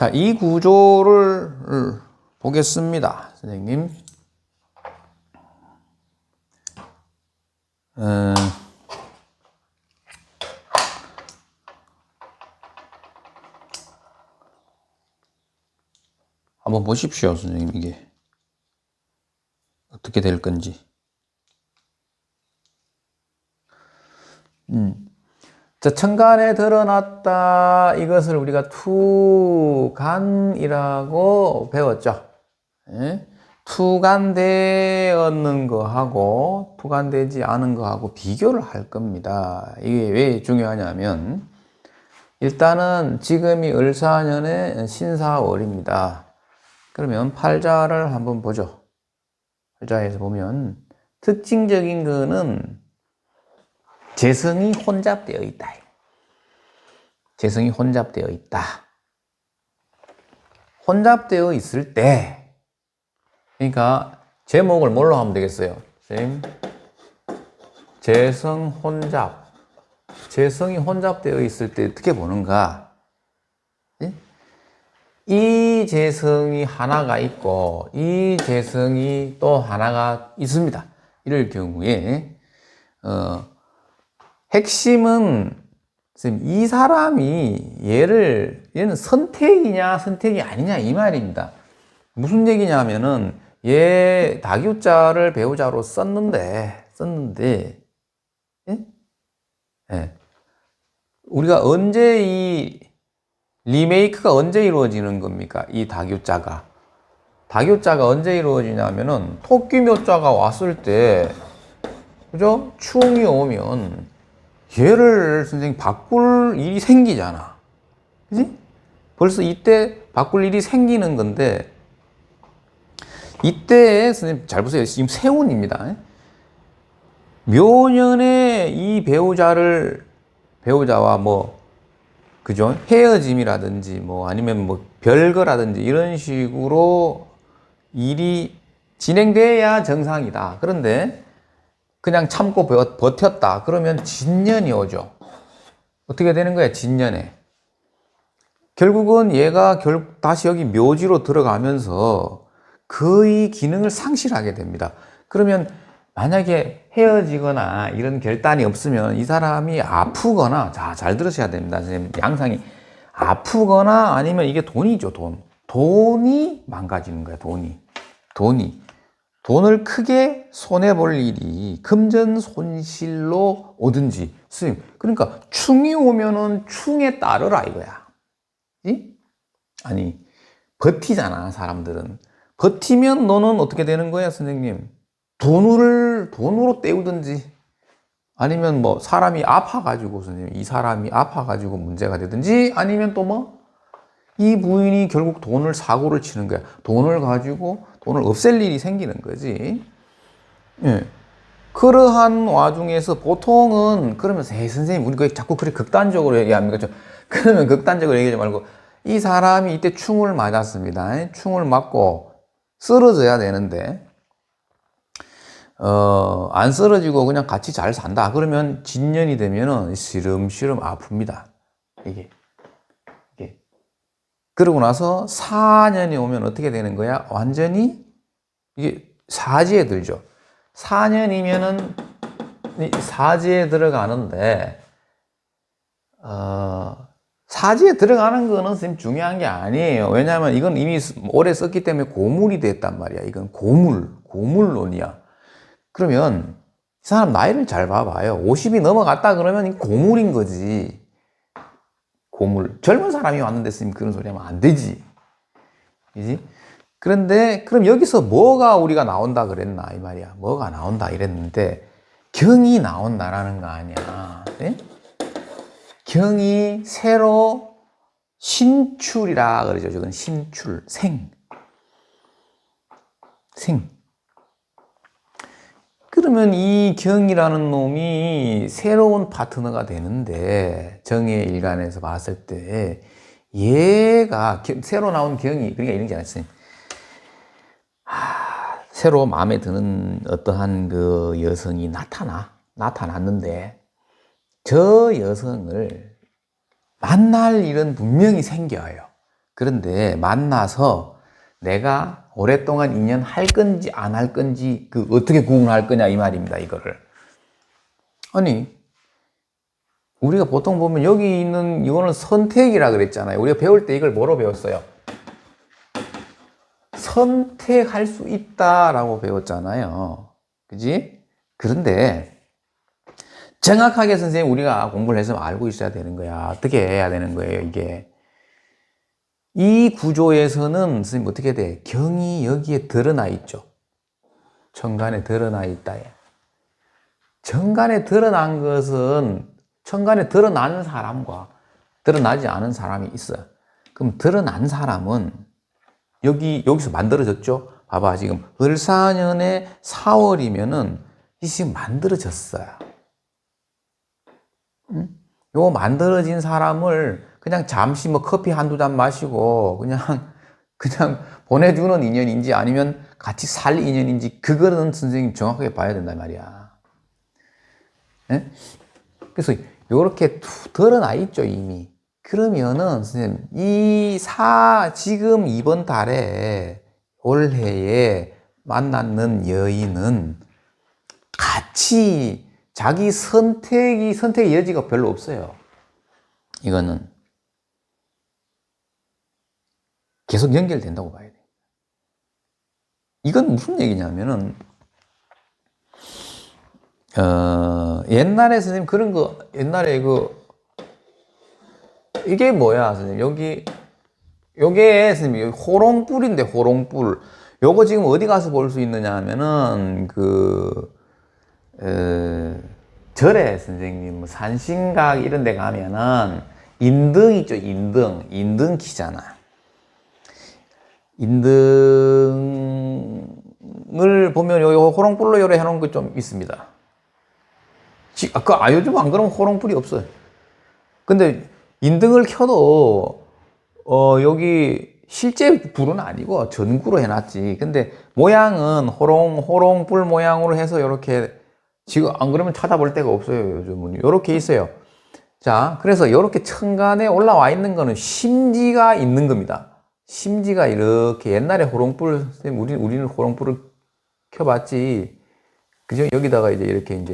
자, 이 구조를 보겠습니다, 선생님. 한번 보십시오, 선생님. 이게 어떻게 될 건지. 자, 천간에 드러났다. 이것을 우리가 투간이라고 배웠죠. 예? 투간되었는 거하고 투간되지 않은 거하고 비교를 할 겁니다. 이게 왜 중요하냐면, 일단은 지금이 을사년의 신사월입니다. 그러면 팔자를 한번 보죠. 팔자에서 보면 특징적인 거는 재성이 혼잡되어 있다. 재성이 혼잡되어 있다. 혼잡되어 있을 때, 그러니까 제목을 뭘로 하면 되겠어요? 선생님, 재성 혼잡. 재성이 혼잡되어 있을 때 어떻게 보는가? 이 재성이 하나가 있고 이 재성이 또 하나가 있습니다. 이럴 경우에 핵심은 이 사람이 얘는 선택이냐 선택이 아니냐 이 말입니다. 무슨 얘기냐면은 얘 다교자를 배우자로 썼는데 예? 우리가 언제 이 리메이크가 언제 이루어지는 겁니까? 이 다교자가 언제 이루어지냐면은 토끼묘자가 왔을 때, 그죠? 충이 오면 얘를 선생님 바꿀 일이 생기잖아. 그지? 벌써 이때 바꿀 일이 생기는 건데, 이때 선생님 잘 보세요. 지금 세운입니다. 묘년에 이 배우자와 그죠? 헤어짐이라든지 아니면 별거라든지 이런 식으로 일이 진행돼야 정상이다. 그런데 그냥 참고 버텼다. 그러면 진년이 오죠. 어떻게 되는 거야? 진년에. 결국은 얘가 다시 여기 묘지로 들어가면서 거의 기능을 상실하게 됩니다. 그러면 만약에 헤어지거나 이런 결단이 없으면 이 사람이 아프거나, 자, 잘 들으셔야 됩니다. 선생님, 양상이 아프거나 아니면 이게 돈이죠, 돈. 돈이 망가지는 거야, 돈을 크게 손해볼 일이 금전손실로 오든지. 선생님, 그러니까 충이 오면은 충에 따르라 이거야. 아니, 버티잖아, 사람들은. 버티면 너는 어떻게 되는 거야, 선생님? 돈으로 때우든지, 아니면 사람이 아파가지고, 선생님, 이 사람이 아파가지고 문제가 되든지, 아니면 또 이 부인이 결국 사고를 치는 거야. 돈을 가지고 돈을 없앨 일이 생기는 거지. 예. 그러한 와중에서 보통은, 그러면서, 선생님, 우리 자꾸 그렇게 극단적으로 얘기합니까? 그러면 극단적으로 얘기하지 말고, 이 사람이 이때 충을 맞았습니다. 충을 맞고 쓰러져야 되는데, 안 쓰러지고 그냥 같이 잘 산다. 그러면 진년이 되면은 시름시름 아픕니다. 이게. 그러고 나서 4년이 오면 어떻게 되는 거야? 완전히 이게 사지에 들죠. 4년이면은 사지에 들어가는데, 사지에 들어가는 거는 선생님 중요한 게 아니에요. 왜냐하면 이건 이미 오래 썼기 때문에 고물이 됐단 말이야. 이건 고물론이야. 그러면 이 사람 나이를 잘 봐봐요. 50이 넘어갔다 그러면 고물인 거지. 고물. 젊은 사람이 왔는데 선생님 그런 소리 하면 안 되지. 그지? 그런데 그럼 여기서 뭐가 우리가 나온다 그랬나 이 말이야. 뭐가 나온다 이랬는데 경이 나온다라는 거 아니야. 네? 경이 새로 신출이라 그러죠. 저건 신출, 생. 그러면 이 경이라는 놈이 새로운 파트너가 되는데, 정의 일간에서 봤을 때 얘가 새로 나온 경이, 그러니까 이런 게 아니었어요. 새로 마음에 드는 어떠한 그 여성이 나타났는데 저 여성을 만날 일은 분명히 생겨요. 그런데 만나서 내가 오랫동안 인연할 건지 안 할 건지 어떻게 구분할 거냐 이 말입니다. 이거를. 아니 우리가 보통 보면 여기 있는 이거는 선택이라 그랬잖아요. 우리가 배울 때 이걸 뭐로 배웠어요? 선택할 수 있다라고 배웠잖아요. 그지? 그런데 정확하게 선생님 우리가 공부를 해서 알고 있어야 되는 거야. 어떻게 해야 되는 거예요, 이게? 이 구조에서는 선생님 어떻게 돼? 경이 여기에 드러나 있죠. 천간에 드러나 있다. 천간에 드러난 것은 천간에 드러난 사람과 드러나지 않은 사람이 있어요. 그럼 드러난 사람은 여기서 만들어졌죠? 봐봐, 지금 을사년의 4월이면은 이 지금 만들어졌어요. 응? 요 만들어진 사람을 그냥 잠시 뭐 커피 한두 잔 마시고 그냥 보내주는 인연인지 아니면 같이 살 인연인지 그거는 선생님 정확하게 봐야 된단 말이야. 네? 그래서 요렇게 드러나 있죠, 이미. 그러면은 선생님 지금 이번 달에 올해에 만났는 여인은 같이 자기 선택의 여지가 별로 없어요. 이거는 계속 연결된다고 봐야 돼. 이건 무슨 얘기냐면은 옛날에 선생님 그런 거 옛날에 이게 뭐야 선생님 요게 선생님 호롱불인데 호롱불 요거 지금 어디 가서 볼 수 있느냐 하면은 절에 선생님 뭐 산신각 이런 데 가면은 인등 있죠. 인등 키잖아. 인등을 보면 요 호롱불로 요래 해놓은 거 좀 있습니다. 요즘 안 그러면 호롱불이 없어요. 근데 인등을 켜도 여기 실제 불은 아니고 전구로 해놨지. 근데 모양은 호롱불 모양으로 해서 이렇게 지금 안 그러면 찾아볼 데가 없어요. 요즘은 이렇게 있어요. 자, 그래서 이렇게 천간에 올라와 있는 거는 심지가 있는 겁니다. 심지가 이렇게 옛날에 호롱불 우리는 호롱불을 켜봤지. 그죠? 여기다가 이렇게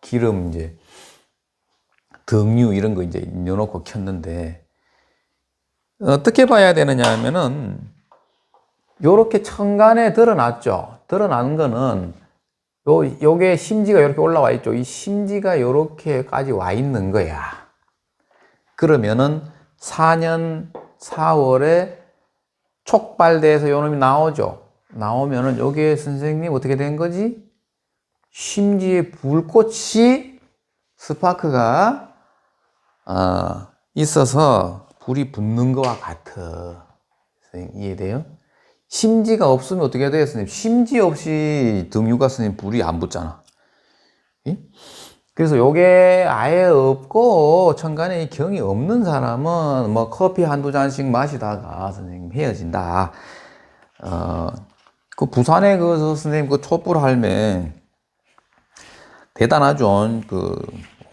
기름 등유 이런 거 넣어놓고 켰는데 어떻게 봐야 되느냐 하면은 요렇게 천간에 드러났죠. 드러난 거는 요게 심지가 이렇게 올라와 있죠. 이 심지가 요렇게까지 와 있는 거야. 그러면은 4년 4월에 촉발돼서 요 놈이 나오죠. 나오면은 요게 선생님 어떻게 된 거지? 심지에 불꽃이 스파크가 있어서 불이 붙는 거와 같아. 선생님 이해돼요? 심지가 없으면 어떻게 돼요, 선생님? 심지 없이 등유가 선생님 불이 안 붙잖아. 그래서 요게 아예 없고 천간에 경이 없는 사람은 뭐 커피 한두 잔씩 마시다가 선생님 헤어진다. 그 부산에 선생님 촛불 할매 대단하죠.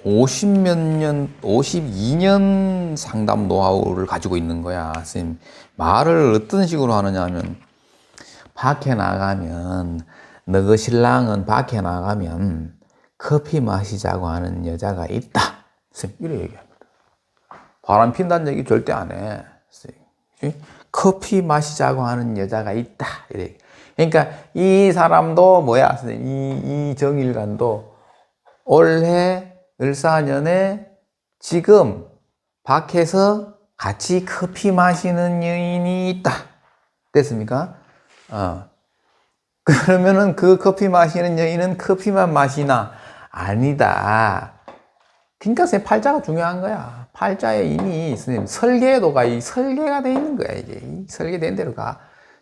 52년 상담 노하우를 가지고 있는 거야. 선생님, 말을 어떤 식으로 하느냐 하면, 밖에 나가면, 너그 신랑은 밖에 나가면 커피 마시자고 하는 여자가 있다. 선생님, 이렇게 얘기합니다. 바람 핀다는 얘기 절대 안 해. 선생님. 커피 마시자고 하는 여자가 있다. 이래. 그러니까 이 사람도 뭐야, 선생님, 이 정일관도 올해 을사년에 지금 밖에서 같이 커피 마시는 여인이 있다. 됐습니까? 그러면은 그 커피 마시는 여인은 커피만 마시나? 아니다. 그러니까 선생님 팔자가 중요한 거야. 팔자에 이미 선생님 설계도가 설계가 돼 있는 거야. 이게 설계된 대로 가.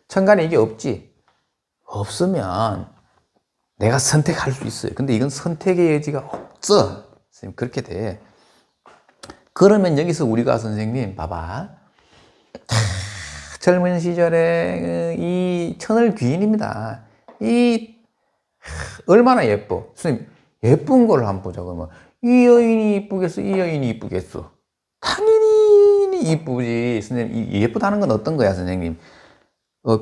천간에 이게 없지. 없으면 내가 선택할 수 있어요. 근데 이건 선택의 여지가 없어. 선생님, 그렇게 돼. 그러면 여기서 우리가 선생님, 봐봐. 젊은 시절에 이 천을 귀인입니다. 얼마나 예뻐. 선생님, 예쁜 걸 한번 보자고. 이 여인이 이쁘겠어? 이 여인이 이쁘겠어? 당연히 이쁘지. 선생님, 이 예쁘다는 건 어떤 거야, 선생님?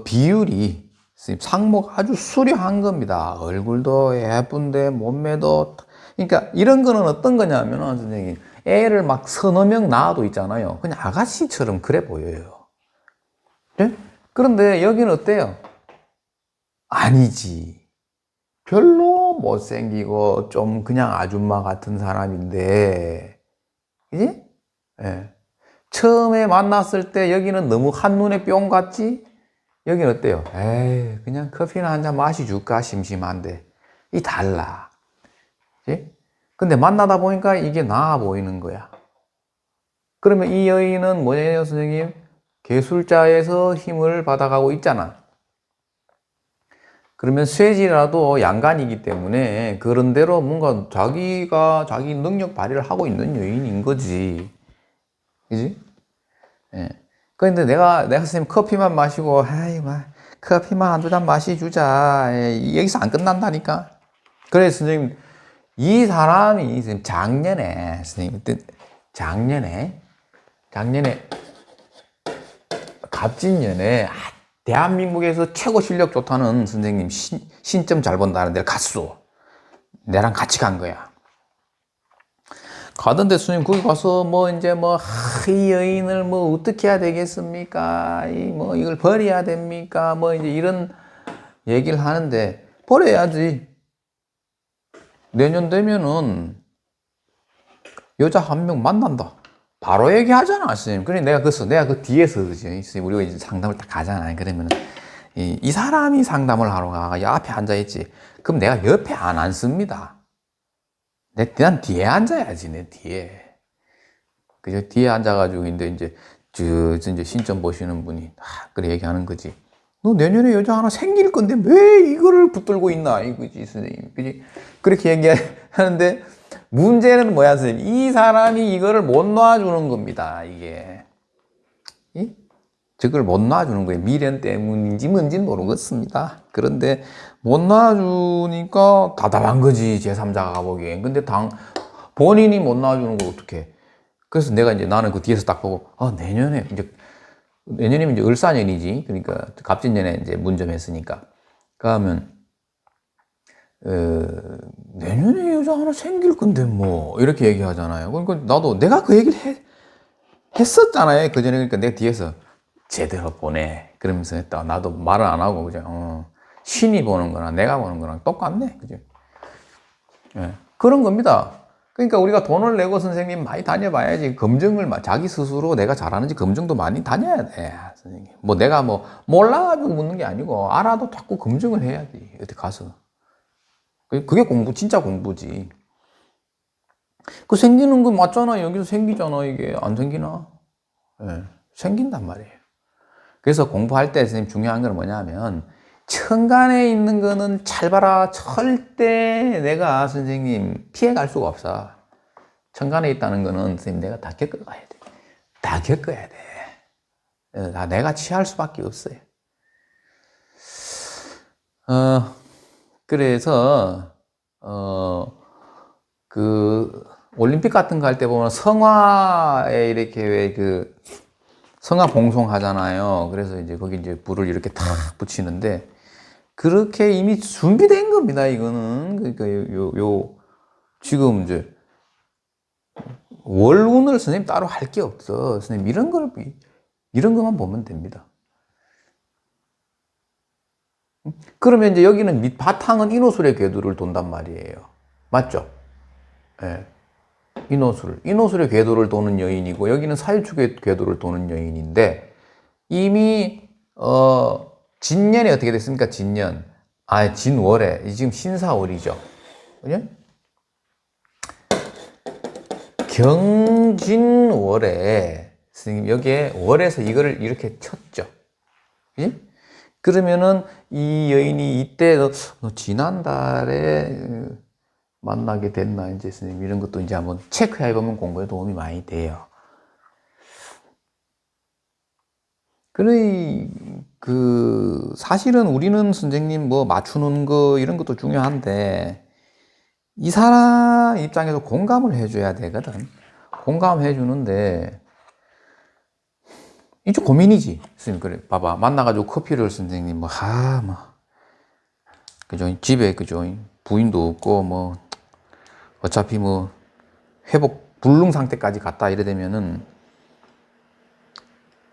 비율이, 선생님, 상모가 아주 수려한 겁니다. 얼굴도 예쁜데, 몸매도. 그러니까 이런 거는 어떤 거냐면은, 선생님, 애를 막 서너 명 낳아도 있잖아요. 그냥 아가씨처럼 그래 보여요. 네? 그런데 여기는 어때요? 아니지. 별로 못생기고 좀 그냥 아줌마 같은 사람인데, 그지? 예. 처음에 만났을 때 여기는 너무 한눈에 뿅 같지? 여기는 어때요? 에이, 그냥 커피나 한 잔 마시줄까? 심심한데. 이 달라. 그지? 근데 만나다 보니까 이게 나아 보이는 거야. 그러면 이 여인은 뭐예요, 선생님? 괴술자에서 힘을 받아가고 있잖아. 그러면 쇠지라도 양간이기 때문에 그런 대로 뭔가 자기 능력 발휘를 하고 있는 여인인 거지. 그지? 예. 그런데 내가 선생님 커피만 마시고, 아이, 커피만 한두 잔 마시주자. 예, 여기서 안 끝난다니까. 그래서 선생님, 이 사람이 선생님 선생님, 작년에, 갑진년에, 대한민국에서 최고 실력 좋다는 선생님 신점 잘 본다는 데를 갔어. 내랑 같이 간 거야. 가던데 선생님 거기 가서 이 여인을 어떻게 해야 되겠습니까? 이걸 버려야 됩니까? 이제 이런 얘기를 하는데 버려야지. 내년 되면은 여자 한 명 만난다. 바로 얘기하잖아, 선생님. 그래 내가 그 뒤에서 그지. 우리가 이제 상담을 딱 가잖아. 그러면은 이 사람이 상담을 하러 가. 앞에 앉아 있지. 그럼 내가 옆에 안 앉습니다. 난 뒤에 앉아야지, 내 뒤에. 그죠? 뒤에 앉아가지고, 이제 신점 보시는 분이, 그래 얘기하는 거지. 너 내년에 여자 하나 생길 건데 왜 이거를 붙들고 있나? 이거지, 선생님. 그지? 그렇게 얘기하는데, 문제는 뭐야, 선생님? 이 사람이 이거를 못 놔주는 겁니다, 이게. 저걸 못 놔주는 거예요. 미련 때문인지 뭔지는 모르겠습니다. 그런데 못 놔주니까 답답한 거지, 제3자가 보기엔. 근데 본인이 못 놔주는 걸 어떡해. 그래서 나는 그 뒤에서 딱 보고, 내년이면 이제 을사년이지. 그러니까 갑진년에 이제 문점했으니까. 그러면, 내년에 여자 하나 생길 건데 이렇게 얘기하잖아요. 그러니까 내가 그 얘기를 했었잖아요. 그 전에. 그러니까 내가 뒤에서 제대로 보내. 그러면서 했다. 나도 말을 안 하고, 그냥, 신이 보는 거나 내가 보는 거랑 똑같네. 그죠? 예. 그런 겁니다. 그러니까 우리가 돈을 내고 선생님 많이 다녀봐야지. 자기 스스로 내가 잘하는지 검증도 많이 다녀야 돼. 선생님. 내가 몰라가지고 묻는 게 아니고, 알아도 자꾸 검증을 해야지. 어디 가서. 그게 진짜 공부지. 생기는 거 맞잖아. 여기서 생기잖아. 이게. 안 생기나? 예. 생긴단 말이에요. 그래서 공부할 때 선생님 중요한 건 뭐냐면 천간에 있는 거는 잘 봐라. 절대 내가 선생님 피해갈 수가 없어. 천간에 있다는 거는 선생님 내가 다 겪어가야 돼. 다 겪어야 돼. 다 내가 취할 수밖에 없어요. 그래서 올림픽 같은 거 할 때 보면 성화에 이렇게 성화 봉송 하잖아요. 그래서 이제 거기 이제 불을 이렇게 탁 붙이는데 그렇게 이미 준비된 겁니다. 이거는 그러니까 지금 이제 월운을 선생님 따로 할 게 없어. 선생님 이런 것만 보면 됩니다. 그러면 이제 여기는 바탕은 인호술의 궤도를 돈단 말이에요. 맞죠? 예. 인호술의 궤도를 도는 여인이고 여기는 사유축의 궤도를 도는 여인인데 이미 진년이 어떻게 됐습니까? 진월에 지금 신사월이죠. 그죠? 경진월에 스님 여기에 월에서 이거를 이렇게 쳤죠. 그지? 그러면은 이 여인이 이때 지난달에 만나게 됐나 이제 스님 이런 것도 이제 한번 체크해 보면 공부에 도움이 많이 돼요. 사실은 우리는 선생님 맞추는 거 이런 것도 중요한데 이 사람 입장에서 공감을 해줘야 되거든. 공감해 주는데 이 좀 고민이지. 선생님, 그래. 봐봐. 만나가지고 커피를 선생님, 그죠? 집에, 그죠? 부인도 없고, 어차피 회복 불능 상태까지 갔다 이래 되면은,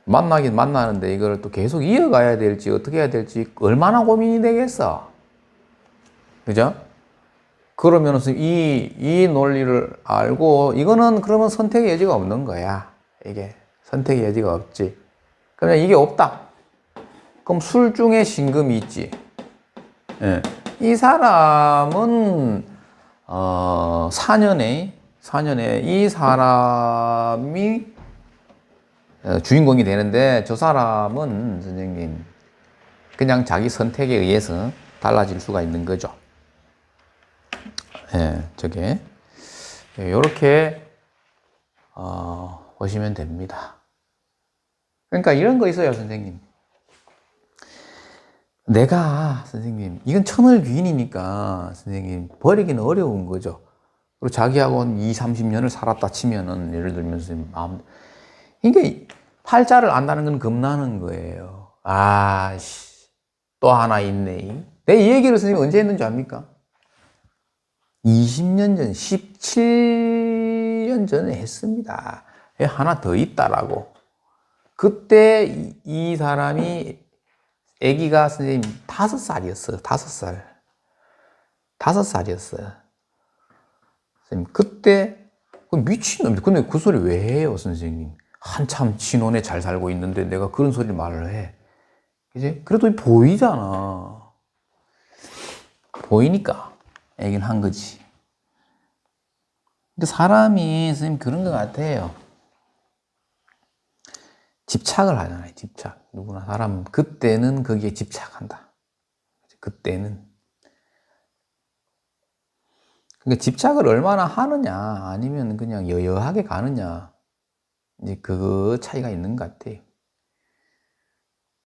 만나긴 만나는데 이걸 또 계속 이어가야 될지, 어떻게 해야 될지, 얼마나 고민이 되겠어. 그죠? 그러면은 이 논리를 알고, 이거는 그러면 선택의 여지가 없는 거야. 이게. 선택의 여지가 없지. 그러면 이게 없다. 그럼 술 중에 신금이 있지. 예. 이 사람은 4년에 이 사람이 주인공이 되는데 저 사람은 선생님 그냥 자기 선택에 의해서 달라질 수가 있는 거죠. 예, 저게 이렇게 보시면 됩니다. 그러니까 이런 거 있어요, 선생님. 내가 선생님 이건 천을귀인이니까 선생님 버리기는 어려운 거죠. 그리고 자기하고 한 2, 30년을 살았다 치면은 예를 들면 선생님 이게 팔자를 안다는 건 겁나는 거예요. 또 하나 있네. 내 이 얘기를 선생님 언제 했는지 압니까? 20년 전, 17년 전에 했습니다. 하나 더 있다라고. 그때 이 사람이 아기가 선생님 5살이었어요. 5살. 5살이었어요. 선생님, 그때 미친놈들. 근데 그 소리 왜 해요, 선생님? 한참 친혼에 잘 살고 있는데 내가 그런 소리를 말을 해. 그지? 그래도 보이잖아. 보이니까 얘기를 한 거지. 근데 사람이 선생님 그런 것 같아요. 집착을 하잖아요. 집착. 누구나 사람 그때는 거기에 집착한다. 그때는. 그러니까 집착을 얼마나 하느냐 아니면 그냥 여여하게 가느냐 이제 그 차이가 있는 것 같아요.